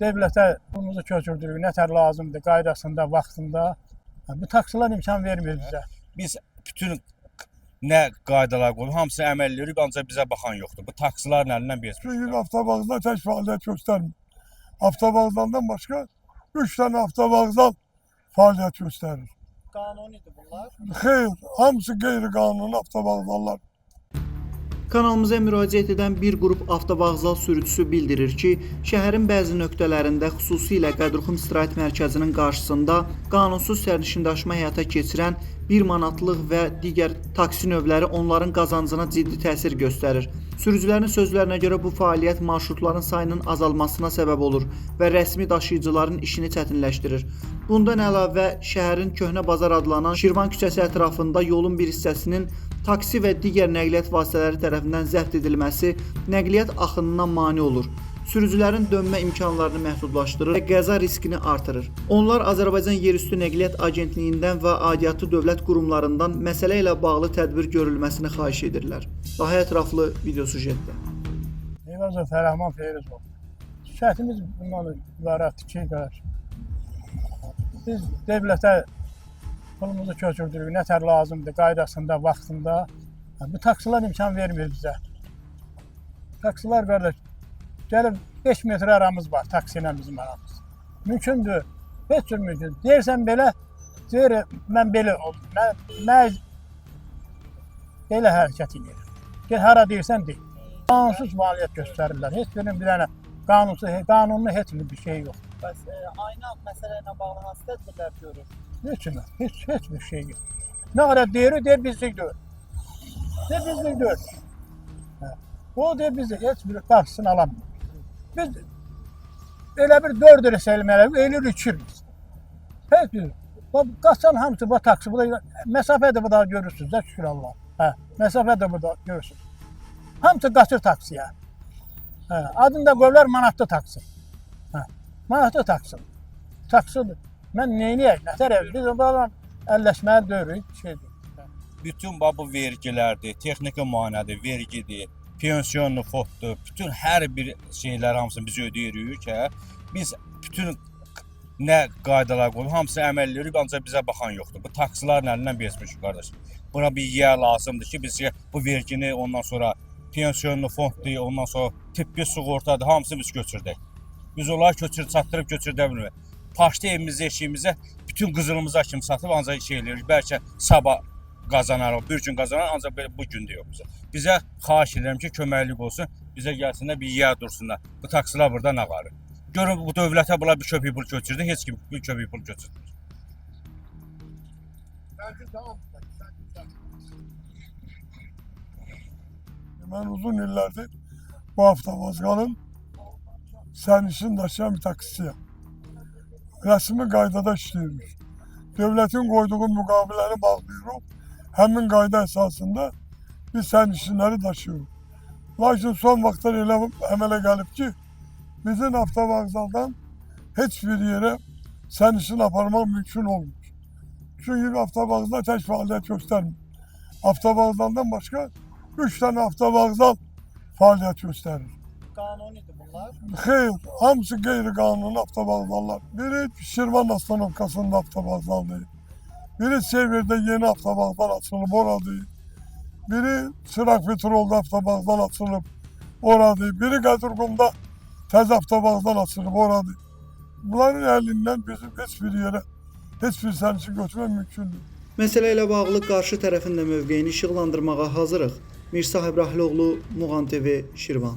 Devlətə pulumuzu köçürdürük, nətər lazımdır, qaydasında, vaxtında. Bu taksiler imkan vermir bizə. Biz bütün nə qaydalar qoyulub, hamısını əməl edirik, ancaq bizə baxan yoxdur. Bu taksilərin əlindən bir. Çünki avtovağzal tək fəaliyyət göstərmir. Avtovağzaldan başqa 3 dənə avtovağzal fəaliyyət göstərir. Qanunidir bunlar. Xeyr, hamısı qeyri-qanuni avtovağzallar. Kanalımıza müraciət edən bir qrup avtovağzal sürücüsü bildirir ki, şəhərin bəzi nöqtələrində, xüsusilə Qədırxum İstirahət Mərkəzinin qarşısında qanunsuz sərnişindaşıma həyata keçirən 1 manatlıq və digər taksi növləri onların qazancına ciddi təsir göstərir. Sürücülərin sözlərinə görə bu fəaliyyət marşrutların sayının azalmasına səbəb olur və rəsmi daşıyıcıların işini çətinləşdirir. Bundan əlavə, şəhərin Köhnə Bazar adlanan Şirvan küçəsi ətrafında yolun bir hissəsinin taksi və digər nəqliyyat vasitələri tərəfindən zəbt edilməsi nəqliyyat axınına mane olur. Sürücülərin dönmə imkanlarını məhdudlaşdırır və qəza riskini artırır. Onlar Azərbaycan Yerüstü Nəqliyyat Agentliyindən və aidiyyatı dövlət qurumlarından məsələ ilə bağlı tədbir görülməsini xahiş edirlər. Daha ətraflı video sujetdə. Eyvazov Fərəhman Feyruzov. Şikayətimiz bundan ibarətdir ki, qardaş. Biz devlətə pulumuzu köçürdürük, nətər lazımdır, qaydasında, vaxtında. Bu taksiler imkan vermir bizə. Taksiler qardaş, gəlib 5 metr aramız var taksi ilə bizim aramız. Mümkündür, heç cür mümkün. Deyirsən belə, deyir, mən belə oldum, mən belə hərəkət edirəm. Gel hara deyirsən deyil. Qanunsuz fəaliyyət göstərirlər. Heç birinin bir dənə qanunlu heç bir şey yox. Bəs aynı məsələ ilə bağlı hansı tədbirlər görür? Heç bir şey yox. Nə qədər deyir bizlik deyil. Ne bizlik deyil. O deyir bizi heç bir qarşısını alamıyor. Biz elə bir 4 lira selmələr, elə içiriz. Heç bir. Qaçan hamısı bu taksi, bu da məsafə də bu da görürsünüz də şükür Allah. Məsafə də burada görürsünüz. Hamısı qaçır taksiyə. Adını da qoyurlar manatlı taksi. Manatlı taksi. Taksidir. Mən neyniyək? Nətər ev? Biz onlarla əlləşməyə deyirik, şeydir. Bütün bu vergilərdir, texniki müayinədir, vergidir, pensionlu fonddur, bütün hər bir şeylər hamısını biz ödəyirik ki, biz bütün nə qaydalar qoyulub, hamısını əməl edirik, ancaq bizə baxan yoxdur. Bu taksilərin əlindən bezmişik, qardaş. Buna bir yer lazımdır ki, biz bu vergini ondan sonra pensionlu fonddur, ondan sonra tibbi sığortadır, hamısını biz götürdük. Biz onları çatdırıb götürdə bilmirik. Paşda evimizdə, eşiyimizdə bütün qızılımıza kimi satıb ancaq şey edirik. Bəlkə sabah qazanarıq, bir gün qazanarıq, ancaq bu gün də yox bizə. Bizə xahiş edirəm ki, köməklik olsun, bizə gəlsinlər, bir yer dursunlar. Bu taksilər burada nə qarır? Görün, bu dövlətə bunlar bir köpük pul götürdü, heç kim bir köpük pul götürdü. Mən uzun illərdir bu avtovağzalın sərnişin daşıyan bir taksisiyəm. Rəsmi qaydada işləyirik. Devlətin qoyduğu müqavilələri bağlayırıq. Həmin qayda əsasında biz sərnişinləri daşıyırıq. Lakin son vaxtlar elə əmələ gəlib ki, bizim avtovağzaldan heç bir yerə sərnişin aparmaq mümkün olmur. Çünki avtovağzal tək fəaliyyət göstərmir. Avtovağzaldan başqa 3 dənə avtovağzal fəaliyyət göstərir. Qanunidir bunlar. Xeyr, hamısı qeyri-qanuni avtovağzallar. Biri Şirvan Astanovkasında avtovağzaldır. Biri Severdə yeni avtovağzal açılıb, oradır. Biri Çıraq Petrolda avtovağzal açılıb, oradır. Biri Qədırxumda təzə avtovağzal açılıb, oradır. Bunların əlindən bizim heç bir yerə, heç bir sərnişin götürmək mümkündür. Məsələ ilə bağlı qarşı tərəfin də mövqeyini işıqlandırmağa hazırıq. Mirsah Əbrahlıoğlu, Muğan TV, Şirvan.